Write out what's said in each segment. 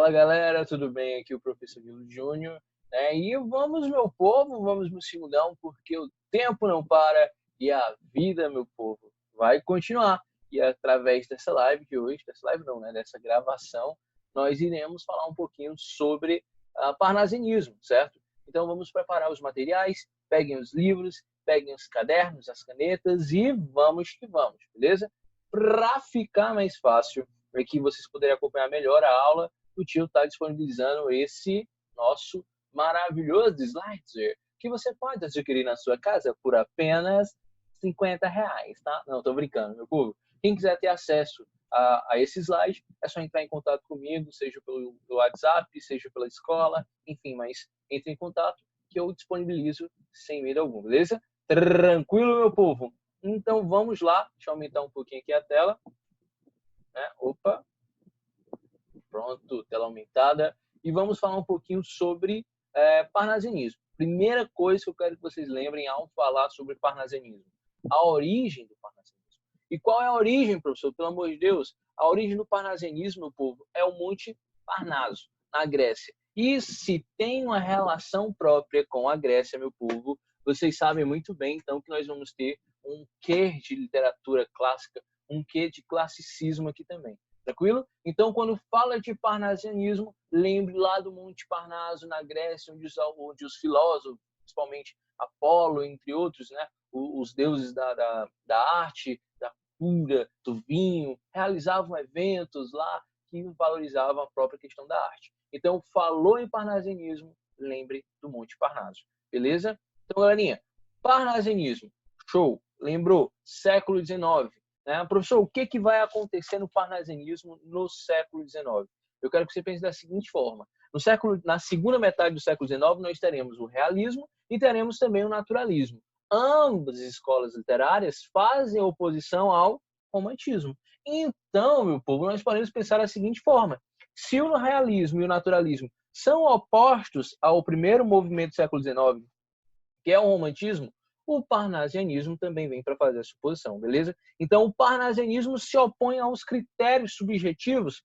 Fala galera, tudo bem? Aqui é o professor Nilo Júnior, né? E vamos, meu povo, vamos no segundão, porque o tempo não para e a vida, meu povo, vai continuar. E através dessa live de hoje, dessa live não, né? Dessa gravação, nós iremos falar um pouquinho sobre parnasianismo, certo? Então vamos preparar os materiais, peguem os livros, peguem os cadernos, as canetas e vamos que vamos, beleza? Para ficar mais fácil, para que vocês poderem acompanhar melhor a aula, o tio está disponibilizando esse nosso maravilhoso slider que você pode adquirir na sua casa por apenas R$ 50, tá? Não, tô brincando, meu povo. Quem quiser ter acesso a esse slide, é só entrar em contato comigo, seja pelo WhatsApp, seja pela escola, enfim, mas entre em contato que eu disponibilizo sem medo algum, beleza? Tranquilo, meu povo? Então vamos lá, deixa eu aumentar um pouquinho aqui a tela. Né? Opa, pronto, tela aumentada. E vamos falar um pouquinho sobre parnasianismo. Primeira coisa que eu quero que vocês lembrem ao falar sobre parnasianismo. A origem do parnasianismo. E qual é a origem, professor? Pelo amor de Deus, a origem do parnasianismo, meu povo, é o Monte Parnaso, na Grécia. E se tem uma relação própria com a Grécia, meu povo, vocês sabem muito bem, então, que nós vamos ter um quê de literatura clássica, um quê de classicismo aqui também. Tranquilo? Então, quando fala de parnasianismo, lembre lá do Monte Parnaso, na Grécia, onde os filósofos, principalmente Apolo, entre outros, né, os deuses da arte, da cura, do vinho, realizavam eventos lá que valorizavam a própria questão da arte. Então, falou em parnasianismo, lembre do Monte Parnaso. Beleza? Então, galerinha, parnasianismo, show, lembrou, século XIX. Né? Professor, o que vai acontecer no parnasianismo no século XIX? Eu quero que você pense da seguinte forma. Na segunda metade do século XIX, nós teremos o realismo e teremos também o naturalismo. Ambas as escolas literárias fazem oposição ao romantismo. Então, meu povo, nós podemos pensar da seguinte forma. Se o realismo e o naturalismo são opostos ao primeiro movimento do século XIX, que é o romantismo, o parnasianismo também vem para fazer essa oposição, beleza? Então, o parnasianismo se opõe aos critérios subjetivos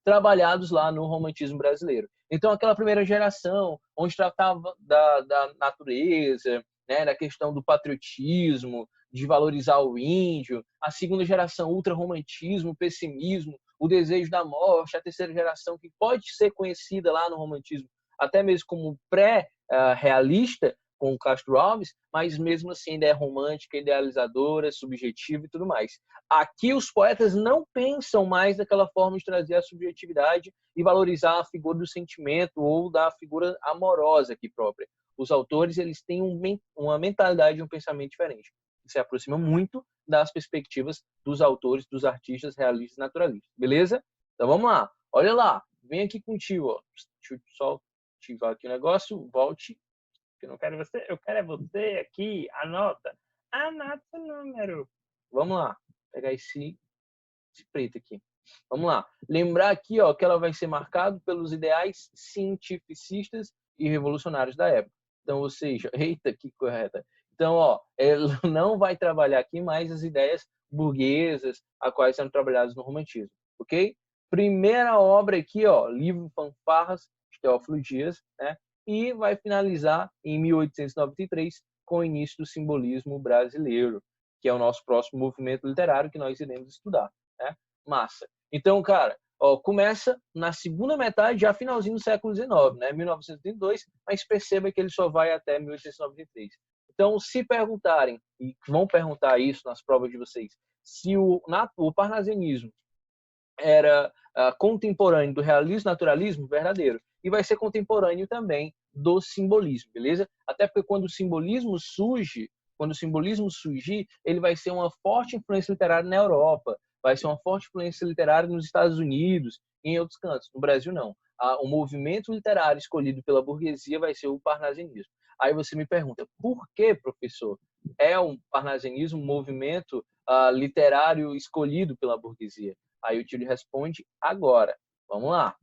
trabalhados lá no romantismo brasileiro. Então, aquela primeira geração, onde tratava da natureza, né, da questão do patriotismo, de valorizar o índio, a segunda geração, ultra-romantismo, pessimismo, o desejo da morte, a terceira geração, que pode ser conhecida lá no romantismo, até mesmo como pré-realista, com o Castro Alves, mas mesmo assim ainda é romântica, idealizadora, subjetiva e tudo mais. Aqui os poetas não pensam mais daquela forma de trazer a subjetividade e valorizar a figura do sentimento ou da figura amorosa aqui própria. Os autores eles têm uma mentalidade e um pensamento diferente. Se aproxima muito das perspectivas dos autores, dos artistas realistas e naturalistas. Beleza? Então vamos lá. Olha lá. Vem aqui contigo. Ó. Deixa eu só ativar aqui o negócio. Volte. Eu não quero você, eu quero é você aqui. Anota o número. Vamos lá. Pegar esse preto aqui. Vamos lá. Lembrar aqui, ó, que ela vai ser marcada pelos ideais cientificistas e revolucionários da época. Então, ou seja, eita, que correta. Então, ó, ela não vai trabalhar aqui mais as ideias burguesas a quais são trabalhadas no romantismo, ok? Primeira obra aqui, ó, livro Fanfarras, de Teófilo Dias, né? E vai finalizar em 1893 com o início do simbolismo brasileiro, que é o nosso próximo movimento literário que nós iremos estudar. Né? Massa. Então, cara, ó, começa na segunda metade, já finalzinho do século XIX, né? 1932, mas perceba que ele só vai até 1893. Então, se perguntarem, e vão perguntar isso nas provas de vocês, se o parnasianismo era contemporâneo do realismo naturalismo, verdadeiro. E vai ser contemporâneo também do simbolismo, beleza? Até porque quando o simbolismo surgir, ele vai ser uma forte influência literária na Europa, vai ser uma forte influência literária nos Estados Unidos e em outros cantos. No Brasil, não. O movimento literário escolhido pela burguesia vai ser o parnasianismo. Aí você me pergunta, por que, professor, é um parnasianismo um movimento literário escolhido pela burguesia? Aí o tio responde agora. Vamos lá.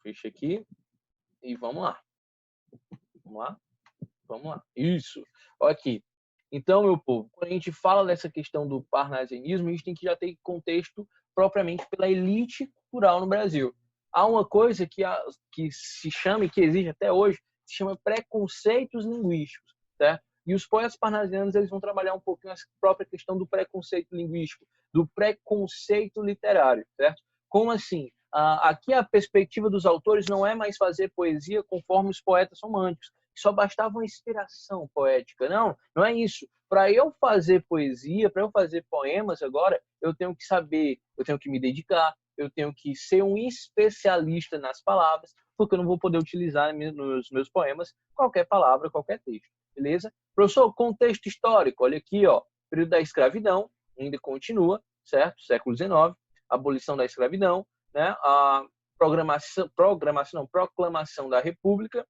Fecha aqui e vamos lá. Vamos lá? Vamos lá. Isso. Olha aqui. Então, meu povo, quando a gente fala dessa questão do parnasianismo, a gente tem que já ter contexto propriamente pela elite cultural no Brasil. Há uma coisa que se chama e que existe até hoje, se chama preconceitos linguísticos, certo? E os poetas parnasianos, eles vão trabalhar um pouquinho essa própria questão do preconceito linguístico, do preconceito literário, certo? Como assim? Aqui a perspectiva dos autores não é mais fazer poesia conforme os poetas românticos, que só bastava uma inspiração poética. Não, não é isso. Para eu fazer poesia, para eu fazer poemas agora, eu tenho que saber, eu tenho que me dedicar, eu tenho que ser um especialista nas palavras, porque eu não vou poder utilizar nos meus poemas qualquer palavra, qualquer texto. Beleza? Professor, contexto histórico, olha aqui, ó, período da escravidão, ainda continua, certo? Século XIX, abolição da escravidão, né? A proclamação da República,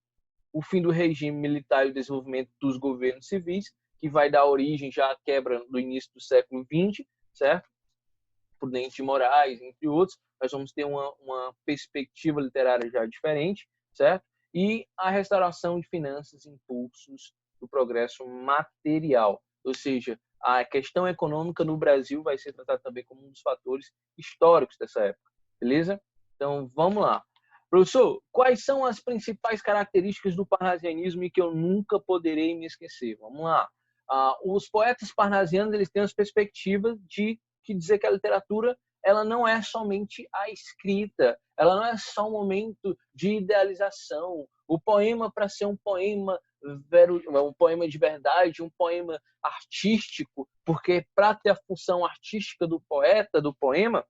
o fim do regime militar e o desenvolvimento dos governos civis, que vai dar origem já à quebra do início do século XX, certo? Prudente de Moraes, entre outros, nós vamos ter uma perspectiva literária já diferente, certo? E a restauração de finanças e impulsos do progresso material, ou seja, a questão econômica no Brasil vai ser tratada também como um dos fatores históricos dessa época, beleza? Então, vamos lá. Professor, quais são as principais características do parnasianismo e que eu nunca poderei me esquecer? Vamos lá. Os poetas parnasianos, eles têm as perspectivas de dizer que a literatura, ela não é somente a escrita, ela não é só um momento de idealização. O poema, para ser um poema de verdade, um poema artístico, porque para ter a função artística do poeta, do poema,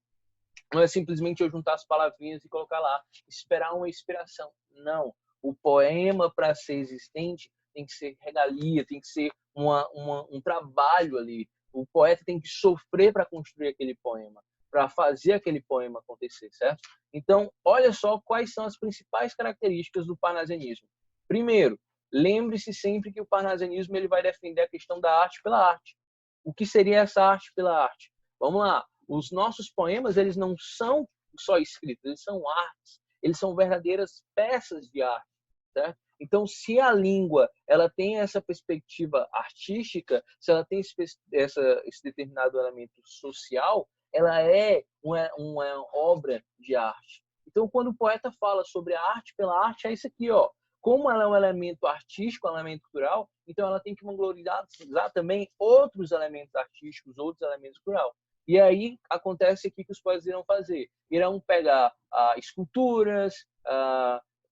não é simplesmente eu juntar as palavrinhas e colocar lá, esperar uma inspiração. Não. O poema, para ser existente, tem que ser regalia, tem que ser um trabalho ali. O poeta tem que sofrer para construir aquele poema, para fazer aquele poema acontecer, certo? Então, olha só quais são as principais características do parnasianismo. Primeiro, lembre-se sempre que o parnasianismo ele vai defender a questão da arte pela arte. O que seria essa arte pela arte? Vamos lá. Os nossos poemas, eles não são só escritos, eles são artes, eles são verdadeiras peças de arte, certo? Então, se a língua ela tem essa perspectiva artística, se ela tem esse determinado elemento social, ela é uma obra de arte. Então, quando o poeta fala sobre a arte pela arte, é isso aqui, ó. Como ela é um elemento artístico, um elemento cultural, então ela tem que vanglorizar também outros elementos artísticos, outros elementos culturais. E aí acontece aqui que os poetas irão fazer. Irão pegar esculturas,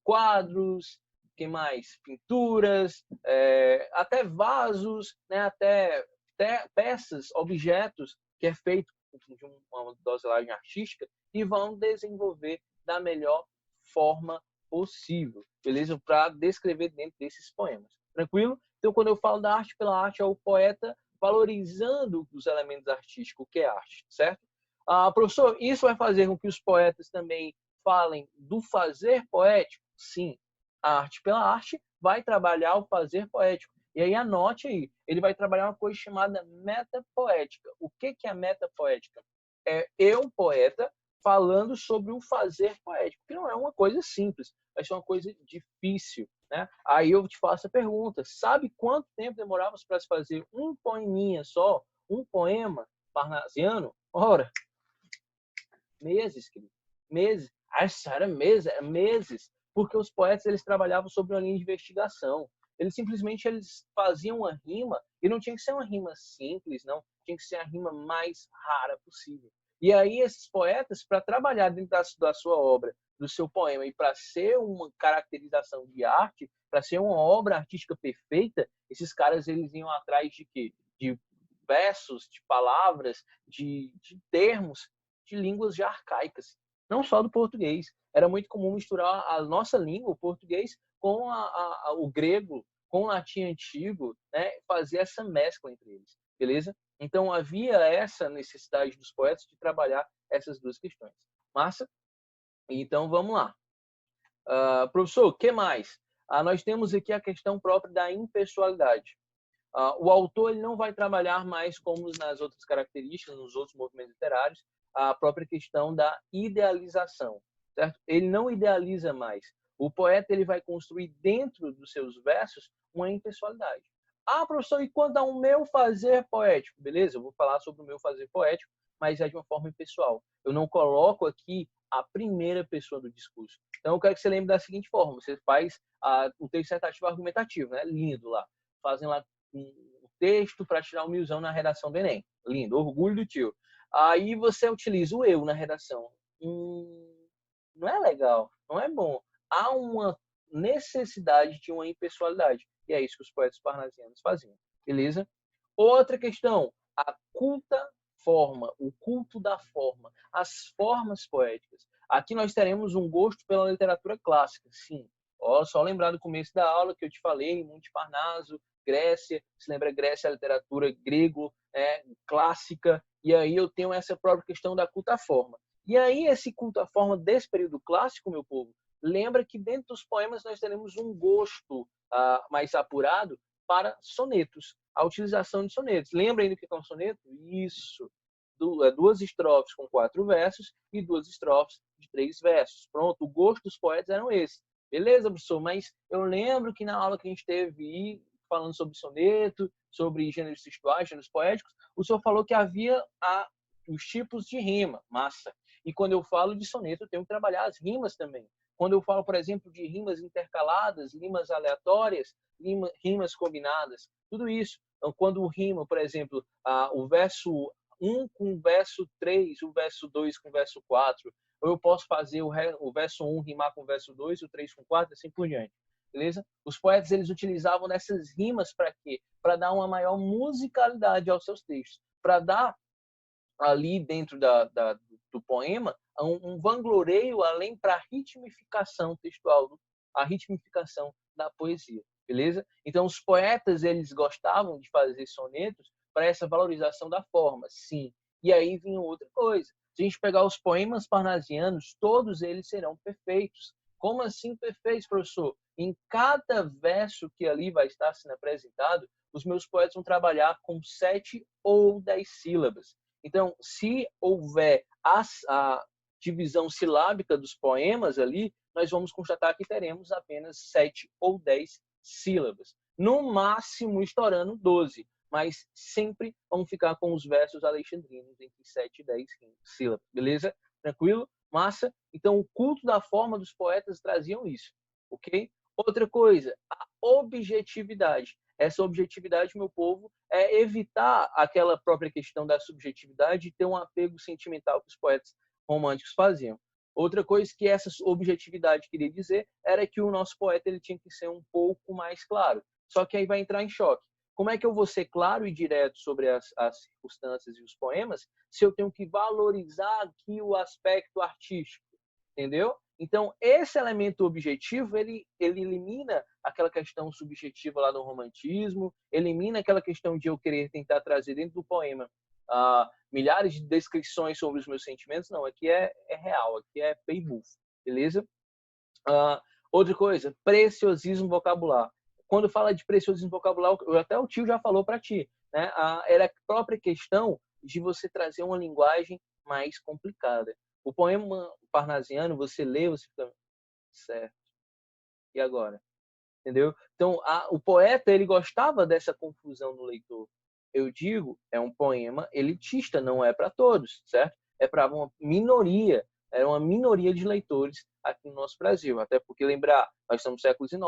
quadros, que mais? Pinturas, até vasos, né? até peças, objetos que é feito de uma dosagem artística e vão desenvolver da melhor forma possível, beleza? Para descrever dentro desses poemas. Tranquilo? Então, quando eu falo da arte pela arte, é o poeta valorizando os elementos artísticos, o que é arte, certo? Professor, isso vai fazer com que os poetas também falem do fazer poético? Sim. A arte pela arte vai trabalhar o fazer poético. E aí anote aí, ele vai trabalhar uma coisa chamada metapoética. O que é a metapoética? É eu, poeta, falando sobre o fazer poético, que não é uma coisa simples, vai ser uma coisa difícil, né? Aí eu te faço a pergunta, sabe quanto tempo demorava para se fazer um poeminha só, um poema parnasiano? Ora, meses, querido. Meses. Era meses, era meses. Porque os poetas eles trabalhavam sobre uma linha de investigação. Eles simplesmente faziam uma rima, e não tinha que ser uma rima simples, não. Tinha que ser a rima mais rara possível. E aí esses poetas, para trabalhar dentro da sua obra, do seu poema, e para ser uma caracterização de arte, para ser uma obra artística perfeita, esses caras eles iam atrás de quê? De versos, de palavras, de termos de línguas já arcaicas, não só do português. Era muito comum misturar a nossa língua, o português, com o grego, com o latim antigo, né? Fazer essa mescla entre eles, beleza? Então havia essa necessidade dos poetas de trabalhar essas duas questões. Massa? Então vamos lá. Professor, o que mais? Nós temos aqui a questão própria da impessoalidade. O autor ele não vai trabalhar mais como nas outras características, nos outros movimentos literários, a própria questão da idealização, certo? Ele não idealiza mais. O poeta ele vai construir dentro dos seus versos uma impessoalidade. Ah, professor, e quanto ao meu fazer poético? Beleza, eu vou falar sobre o meu fazer poético, mas é de uma forma pessoal. Eu não coloco aqui a primeira pessoa do discurso. Então, eu quero que você lembre da seguinte forma. Você faz o texto dissertativo argumentativo, né? Lindo lá. Fazem lá um texto para tirar o milzão na redação do Enem. Lindo, orgulho do tio. Aí você utiliza o eu na redação. Não é legal, não é bom. Há uma necessidade de uma impessoalidade. E é isso que os poetas parnasianos faziam. Beleza? Outra questão, a culta forma, o culto da forma, as formas poéticas. Aqui nós teremos um gosto pela literatura clássica, sim. Ó, só lembrar do começo da aula que eu te falei, Monte Parnaso, Grécia, se lembra Grécia, a literatura grego, clássica, e aí eu tenho essa própria questão da culta forma. E aí esse culto à forma desse período clássico, meu povo, lembra que dentro dos poemas nós teremos um gosto mais apurado para sonetos, a utilização de sonetos. Lembra ainda o que é um soneto? Isso. Duas estrofes com 4 versos e 2 estrofes de 3 versos. Pronto, o gosto dos poetas eram esses. Beleza, professor? Mas eu lembro que na aula que a gente teve falando sobre soneto, sobre gêneros textuais, gêneros poéticos, o senhor falou que havia os tipos de rima. Massa. E quando eu falo de soneto, eu tenho que trabalhar as rimas também. Quando eu falo, por exemplo, de rimas intercaladas, rimas aleatórias, rimas combinadas, tudo isso. Então, quando rima, por exemplo, o verso 1 com o verso 3, o verso 2 com o verso 4, ou eu posso fazer o verso 1 rimar com o verso 2, o 3 com o 4, assim por diante. Beleza? Os poetas eles utilizavam dessas rimas para quê? Para dar uma maior musicalidade aos seus textos, para dar ali dentro do poema um vangloreio além para a ritmificação textual, a ritmificação da poesia, beleza? Então os poetas eles gostavam de fazer sonetos para essa valorização da forma, sim. E aí vinha outra coisa. Se a gente pegar os poemas parnasianos, todos eles serão perfeitos. Como assim perfeitos, professor? Em cada verso que ali vai estar sendo apresentado, os meus poetas vão trabalhar com 7 ou 10 sílabas. Então, se houver a divisão silábica dos poemas ali, nós vamos constatar que teremos apenas 7 ou 10 sílabas. No máximo, estourando 12, mas sempre vamos ficar com os versos alexandrinos entre 7 e 10 sílabas. Beleza? Tranquilo? Massa? Então, o culto da forma dos poetas traziam isso. Ok? Outra coisa, a objetividade. Essa objetividade, meu povo, é evitar aquela própria questão da subjetividade e ter um apego sentimental que os poetas românticos faziam. Outra coisa que essa objetividade queria dizer era que o nosso poeta ele tinha que ser um pouco mais claro. Só que aí vai entrar em choque. Como é que eu vou ser claro e direto sobre as circunstâncias e os poemas se eu tenho que valorizar aqui o aspecto artístico? Entendeu? Então, esse elemento objetivo, ele elimina aquela questão subjetiva lá do romantismo, elimina aquela questão de eu querer tentar trazer dentro do poema milhares de descrições sobre os meus sentimentos. Não, aqui é real, aqui é pay-buff, beleza? Outra coisa, preciosismo vocabular. Quando fala de preciosismo vocabular, até o tio já falou para ti, né? Era a própria questão de você trazer uma linguagem mais complicada. O poema parnasiano, você lê, você fica certo. E agora? Entendeu? Então, o poeta, ele gostava dessa confusão no leitor. Eu digo, é um poema elitista, não é para todos, certo? É para uma minoria, era uma minoria de leitores aqui no nosso Brasil. Até porque, lembrar, nós estamos no século XIX,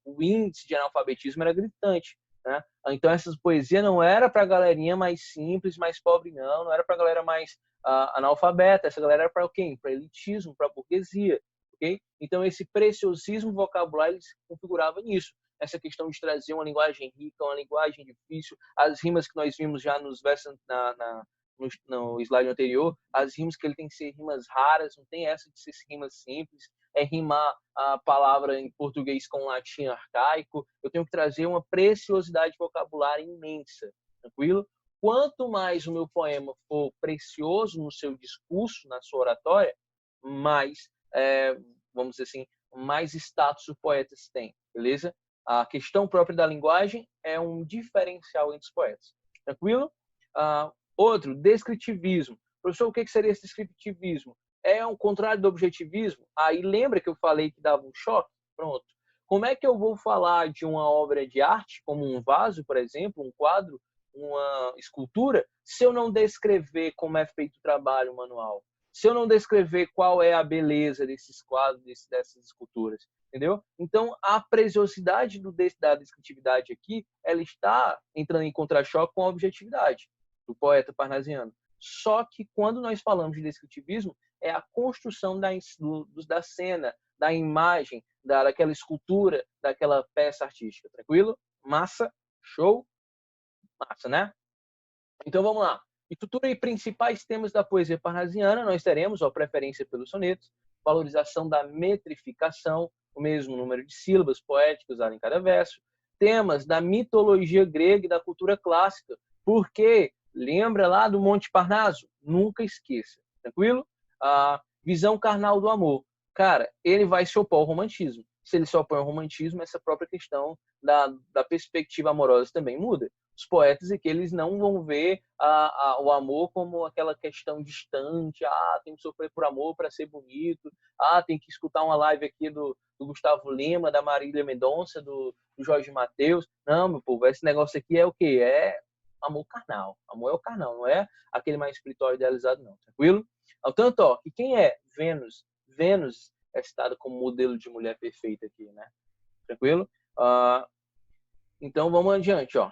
o índice de analfabetismo era gritante, né? Então, essa poesia não era para a galerinha mais simples, mais pobre, não era para a galera mais analfabeta, essa galera era para quem? Para elitismo, para burguesia. Okay? Então, esse preciosismo vocabular ele se configurava nisso. Essa questão de trazer uma linguagem rica, uma linguagem difícil, as rimas que nós vimos já nos versos no slide anterior, as rimas que ele tem que ser rimas raras, não tem essa de ser rimas simples, é rimar a palavra em português com latim arcaico. Eu tenho que trazer uma preciosidade vocabular imensa, tranquilo? Quanto mais o meu poema for precioso no seu discurso, na sua oratória, mais vamos dizer assim, mais status o poeta tem, beleza? A questão própria da linguagem é um diferencial entre os poetas. Tranquilo? Outro, descritivismo. Professor, o que seria esse descritivismo? É um contrário do objetivismo? Aí lembra que eu falei que dava um choque? Pronto. Como é que eu vou falar de uma obra de arte, como um vaso, por exemplo, um quadro, uma escultura, se eu não descrever como é feito o trabalho manual? Se eu não descrever qual é a beleza desses quadros, dessas esculturas, entendeu? Então, a preciosidade da descritividade aqui, ela está entrando em contra-choque com a objetividade do poeta parnasiano. Só que quando nós falamos de descritivismo, é a construção da cena, da imagem, daquela escultura, daquela peça artística. Tranquilo? Massa? Show? Massa, né? Então vamos lá. Estrutura e principais temas da poesia parnasiana, nós teremos a preferência pelos sonetos, valorização da metrificação, o mesmo número de sílabas poéticas usadas em cada verso, temas da mitologia grega e da cultura clássica, porque lembra lá do Monte Parnaso? Nunca esqueça, tranquilo? A visão carnal do amor. Cara, ele vai se opor ao romantismo. Se ele se opõe ao romantismo, essa própria questão da perspectiva amorosa também muda. Os poetas é que eles não vão ver o amor como aquela questão distante, tem que sofrer por amor para ser bonito, tem que escutar uma live aqui do Gustavo Lima, da Marília Mendonça, do Jorge Mateus. Não, meu povo, esse negócio aqui é o quê? É amor carnal. Amor é o carnal, não é aquele mais espiritual idealizado, não. Tranquilo? Tanto, ó, que quem é Vênus? Vênus é citada como modelo de mulher perfeita aqui, né? Tranquilo? Então, vamos adiante, ó.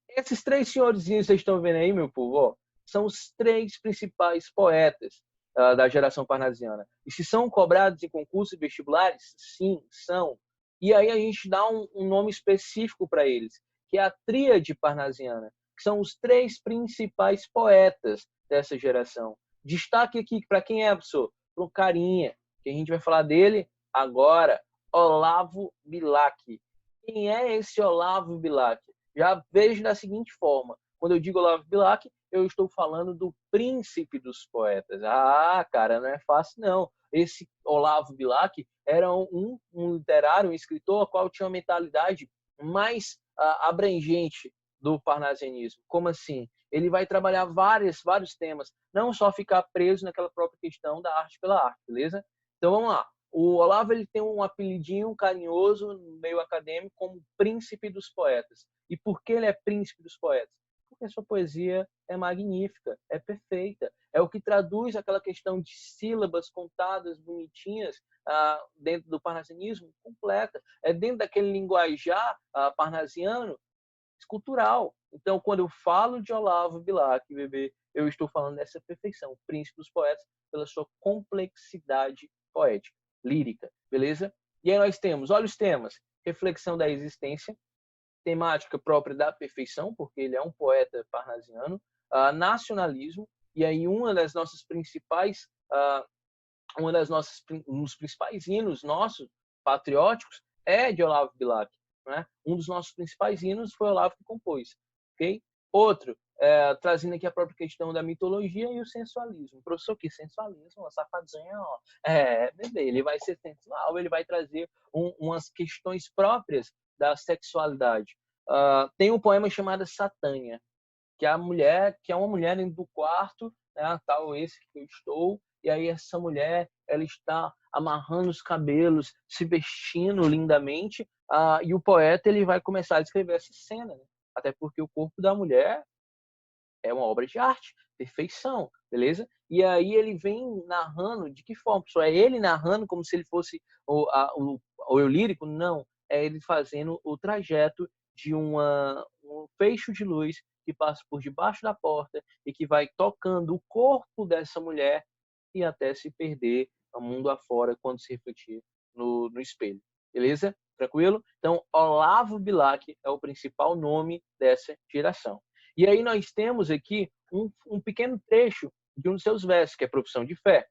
Esses três senhorzinhos que vocês estão vendo aí, meu povo, ó, são os três principais poetas da geração parnasiana. E se são cobrados em concursos vestibulares? Sim, são. E aí a gente dá um nome específico para eles, que é a tríade parnasiana, que são os três principais poetas dessa geração. Destaque aqui para quem é, professor? Para o carinha, que a gente vai falar dele agora, Olavo Bilac. Quem é esse Olavo Bilac? Já vejo da seguinte forma: quando eu digo Olavo Bilac, eu estou falando do príncipe dos poetas. Cara, não é fácil não. Esse Olavo Bilac era um literário, um escritor, qual tinha uma mentalidade mais abrangente do parnasianismo. Como assim? Ele vai trabalhar vários temas, não só ficar preso naquela própria questão da arte pela arte, beleza? Então vamos lá. O Olavo ele tem um apelidinho carinhoso no meio acadêmico como príncipe dos poetas. E por que ele é príncipe dos poetas? Porque a sua poesia é magnífica, é perfeita. É o que traduz aquela questão de sílabas contadas, bonitinhas, dentro do parnasianismo, completa. É dentro daquele linguajar parnasiano, escultural. Então, quando eu falo de Olavo Bilac, bebê, eu estou falando dessa perfeição, príncipe dos poetas, pela sua complexidade poética, lírica, beleza? E aí nós temos, olha os temas: reflexão da existência, temática própria da perfeição, porque ele é um poeta parnasiano, nacionalismo, e aí um dos principais hinos nossos, patrióticos, é de Olavo Bilac. Né? Um dos nossos principais hinos foi Olavo que compôs. Okay? Outro, trazendo aqui a própria questão da mitologia e o sensualismo. Professor, que sensualismo? Uma safadinha, ó. Bebê, ele vai ser sensual, ele vai trazer umas questões próprias da sexualidade. Tem um poema chamado Satânia, que é uma mulher dentro do quarto, né, tal esse que eu estou, e aí essa mulher ela está amarrando os cabelos, se vestindo lindamente, e o poeta ele vai começar a descrever essa cena, né? Até porque o corpo da mulher é uma obra de arte, perfeição, beleza? E aí ele vem narrando, de que forma? Só é ele narrando como se ele fosse o eu lírico? Não, é ele fazendo o trajeto de um feixe de luz que passa por debaixo da porta e que vai tocando o corpo dessa mulher e até se perder no mundo afora quando se refletir no espelho. Beleza? Tranquilo? Então, Olavo Bilac é o principal nome dessa geração. E aí nós temos aqui um pequeno trecho de um dos seus versos, que é Profissão de Fé.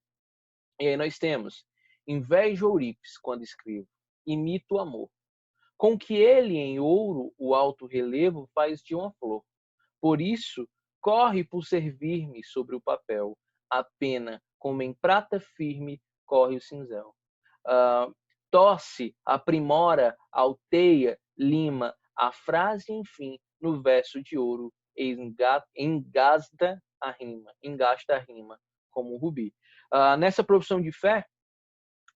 E aí nós temos: invejo ourives quando escrevo, imito o amor. Com que ele em ouro o alto relevo faz de uma flor. Por isso, corre por servir-me sobre o papel. A pena, como em prata firme, corre o cinzel. Torce, aprimora, alteia, lima, a frase, enfim, no verso de ouro, engasta a rima, como um rubi. Nessa profissão de fé,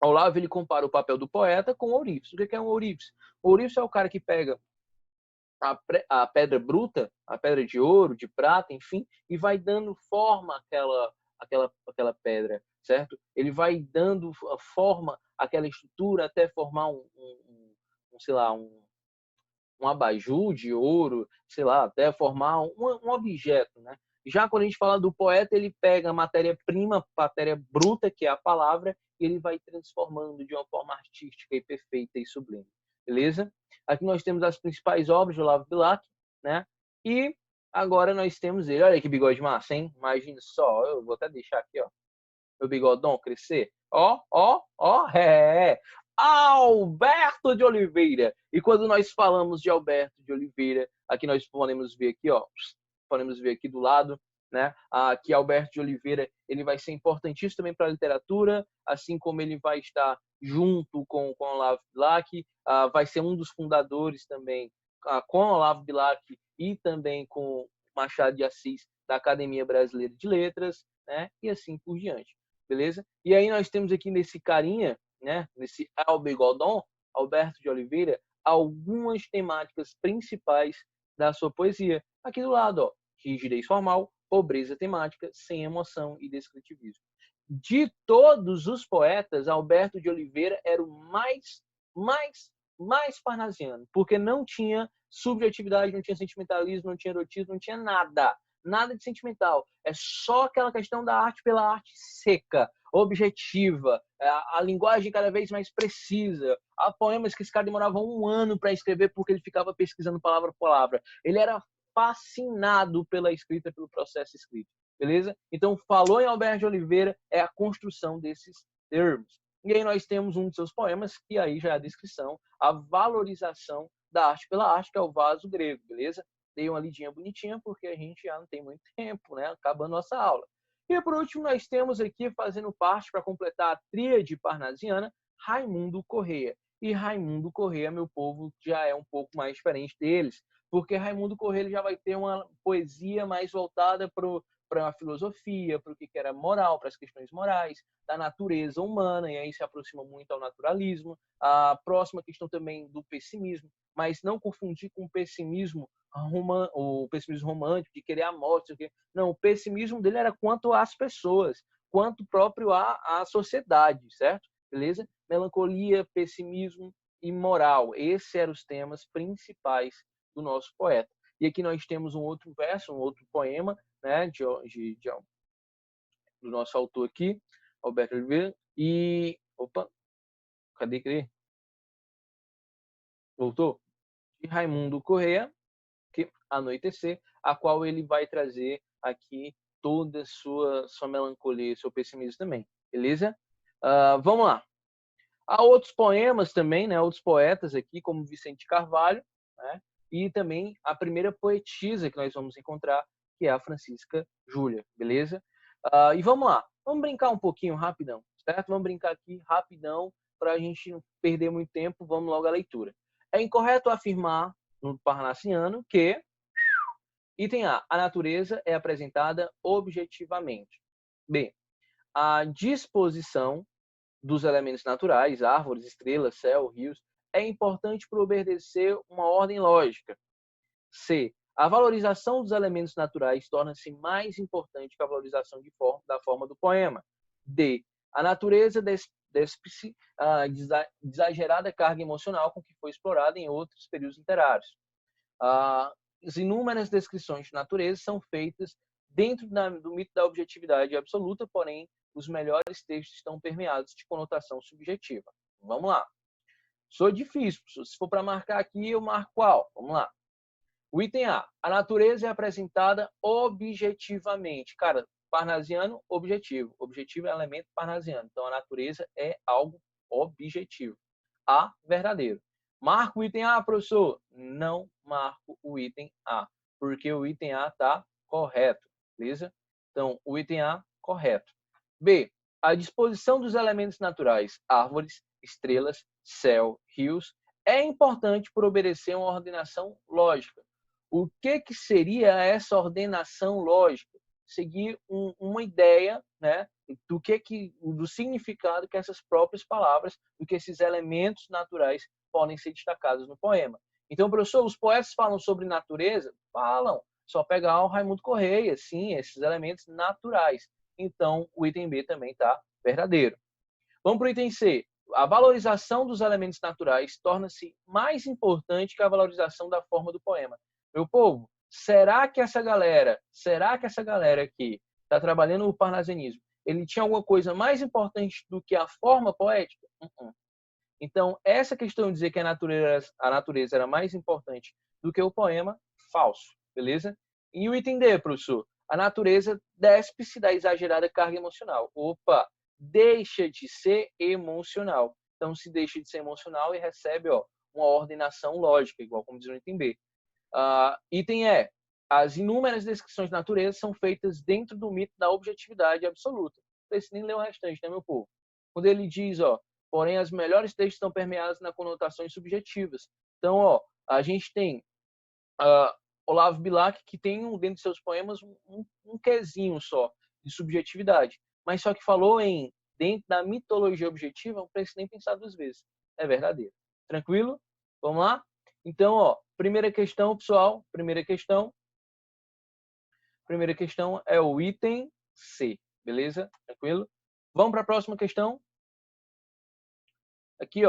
Olavo ele compara o papel do poeta com o ourives. O que é um ourives? O ourives é o cara que pega a pedra bruta, a pedra de ouro, de prata, enfim, e vai dando forma àquela pedra, certo? Ele vai dando forma àquela estrutura até formar sei lá, um abajur de ouro, sei lá, até formar um objeto, né? Já quando a gente fala do poeta, ele pega a matéria-prima, matéria bruta, que é a palavra, e ele vai transformando de uma forma artística e perfeita e sublime. Beleza? Aqui nós temos as principais obras de Olavo Bilac, né? E agora nós temos ele. Olha que bigode massa, hein? Imagina só, eu vou até deixar aqui, ó, meu bigodão crescer. Ó, ó, ó, Alberto de Oliveira. E quando nós falamos de Alberto de Oliveira, aqui nós podemos ver aqui, ó, podemos ver aqui do lado, né? Que Alberto de Oliveira ele vai ser importantíssimo também para a literatura, assim como ele vai estar junto com Olavo Bilac, vai ser um dos fundadores também com Olavo Bilac e também com Machado de Assis da Academia Brasileira de Letras, né? E assim por diante, beleza? E aí nós temos aqui nesse carinha, né? Nesse Albigodon, Alberto de Oliveira, algumas temáticas principais da sua poesia. Aqui do lado, ó, rigidez formal, pobreza temática, sem emoção e descritivismo. De todos os poetas, Alberto de Oliveira era o mais parnasiano, porque não tinha subjetividade, não tinha sentimentalismo, não tinha erotismo, não tinha nada. Nada de sentimental. É só aquela questão da arte pela arte seca, objetiva, a linguagem cada vez mais precisa. Há poemas que esse cara demorava um ano para escrever porque ele ficava pesquisando palavra por palavra. Ele era fascinado pela escrita, pelo processo escrito. Beleza? Então, falou em Alberto de Oliveira, é a construção desses termos. E aí nós temos um de seus poemas, que aí já é a descrição, a valorização da arte pela arte, que é o vaso grego, beleza? Dei uma lidinha bonitinha, porque a gente já não tem muito tempo, né? Acabando nossa aula. E por último, nós temos aqui, fazendo parte para completar a tríade parnasiana, Raimundo Corrêa. E Raimundo Corrêa, meu povo, já é um pouco mais diferente deles, porque Raimundo Corrêa ele já vai ter uma poesia mais voltada para a filosofia, para o que era moral, para as questões morais, da natureza humana, e aí se aproxima muito ao naturalismo. A próxima questão também do pessimismo, mas não confundir com o pessimismo romântico, de querer a morte. Não, o pessimismo dele era quanto às pessoas, quanto próprio à sociedade, certo? Beleza? Melancolia, pessimismo e moral. Esses eram os temas principais do nosso poeta. E aqui nós temos um outro verso, um outro poema, né, do nosso autor aqui, Alberto Oliveira. E. Opa, cadê? Voltou? De Raimundo Corrêa, que Anoitecer, a qual ele vai trazer aqui toda a sua melancolia, seu pessimismo também. Beleza? Vamos lá. Há outros poemas também, né? Outros poetas aqui, como Vicente Carvalho, né? E também a primeira poetisa que nós vamos encontrar, que é a Francisca Júlia, beleza? E vamos lá, vamos brincar um pouquinho rapidão, certo? Vamos brincar aqui rapidão para a gente não perder muito tempo, vamos logo à leitura. É incorreto afirmar no Parnassiano que, item A natureza é apresentada objetivamente. B, a disposição dos elementos naturais, árvores, estrelas, céu, rios, é importante para obedecer uma ordem lógica. C. A valorização dos elementos naturais torna-se mais importante que a valorização da forma do poema. D. A natureza despe-se de exagerada carga emocional com que foi explorada em outros períodos literários. As inúmeras descrições de natureza são feitas dentro do mito da objetividade absoluta, porém, os melhores textos estão permeados de conotação subjetiva. Vamos lá. Sou difícil. Se for para marcar aqui, eu marco qual? Vamos lá. O item A. A natureza é apresentada objetivamente. Cara, parnasiano, objetivo. Objetivo é elemento parnasiano. Então, a natureza é algo objetivo. A, verdadeiro. Marco o item A, professor? Não marco o item A, porque o item A está correto, beleza? Então, o item A, correto. B. A disposição dos elementos naturais, árvores, estrelas, céu, rios, é importante por obedecer uma ordenação lógica. O que seria essa ordenação lógica? seguir uma ideia, né, do significado que essas próprias palavras, do que esses elementos naturais podem ser destacados no poema. Então, professor, os poetas falam sobre natureza? Falam. Só pegar o Raimundo Correia, sim, esses elementos naturais. Então, o item B também está verdadeiro. Vamos para o item C. A valorização dos elementos naturais torna-se mais importante que a valorização da forma do poema. Meu povo, será que essa galera aqui está trabalhando o parnasianismo, ele tinha alguma coisa mais importante do que a forma poética? Então, essa questão de dizer que a natureza era mais importante do que o poema, falso, beleza? E o item D, professor? A natureza despe-se da exagerada carga emocional. Opa, deixa de ser emocional. Então, se deixa de ser emocional e recebe uma ordenação lógica, igual como diz no item B. Item E. As inúmeras descrições de natureza são feitas dentro do mito da objetividade absoluta. Não precisa nem ler o restante, né, meu povo? Quando ele diz, porém, as melhores textos estão permeadas nas conotações subjetivas. Então, a gente tem Olavo Bilac, que tem dentro de seus poemas um quezinho só de subjetividade, mas só que falou dentro da mitologia objetiva, não precisa nem pensar duas vezes. É verdadeiro. Tranquilo? Vamos lá? Então, primeira questão, pessoal. Primeira questão é o item C. Beleza? Tranquilo? Vamos para a próxima questão. Aqui,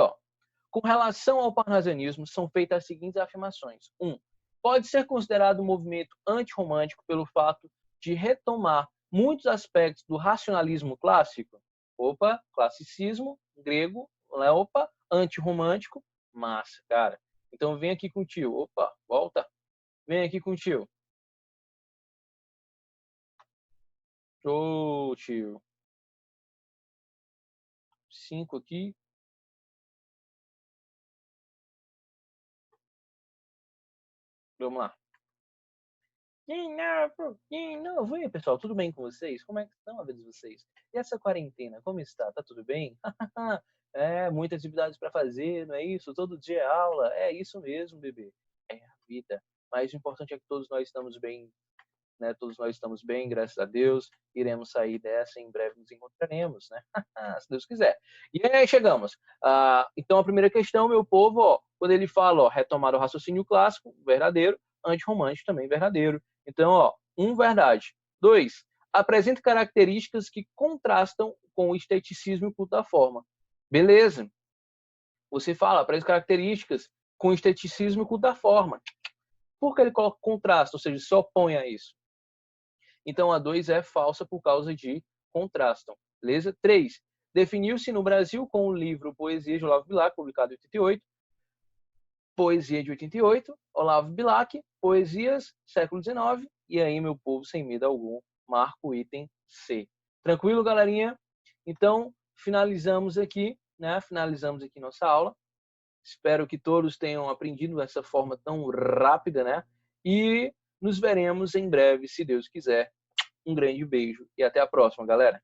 com relação ao parnasianismo, são feitas as seguintes afirmações. 1. Pode ser considerado um movimento antirromântico pelo fato de retomar muitos aspectos do racionalismo clássico. Opa, classicismo, grego, opa, antirromântico, massa, cara. Então vem aqui com o tio. Opa, volta. Vem aqui com o tio. Show, tio. 5 aqui. Vamos lá. De novo. E aí, pessoal, tudo bem com vocês? Como é que estão a vida de vocês? E essa quarentena, como está? Tá tudo bem? Muitas atividades para fazer, não é isso? Todo dia é aula. É isso mesmo, bebê. É a vida. Mas o importante é que todos nós estamos bem, né? Todos nós estamos bem, graças a Deus. Iremos sair dessa, em breve nos encontraremos, né? Se Deus quiser. E aí chegamos. Então, a primeira questão, meu povo, quando ele fala, retomar o raciocínio clássico, verdadeiro, antirromântico também verdadeiro. Então, 1, verdade. 2, apresenta características que contrastam com o esteticismo e o culto da forma. Beleza. Você fala, apresenta características com o esteticismo e o culto da forma. Por que ele coloca contraste, ou seja, se opõe a isso? Então, a 2 é falsa por causa de contrastam. Beleza? 3, definiu-se no Brasil com o livro Poesia de Olavo Bilac, publicado em 88, Poesia de 88, Olavo Bilac, Poesias, século XIX, e aí, meu povo, sem medo algum, marco o item C. Tranquilo, galerinha? Então, finalizamos aqui, né? Finalizamos aqui nossa aula. Espero que todos tenham aprendido dessa forma tão rápida, né? E nos veremos em breve, se Deus quiser. Um grande beijo e até a próxima, galera.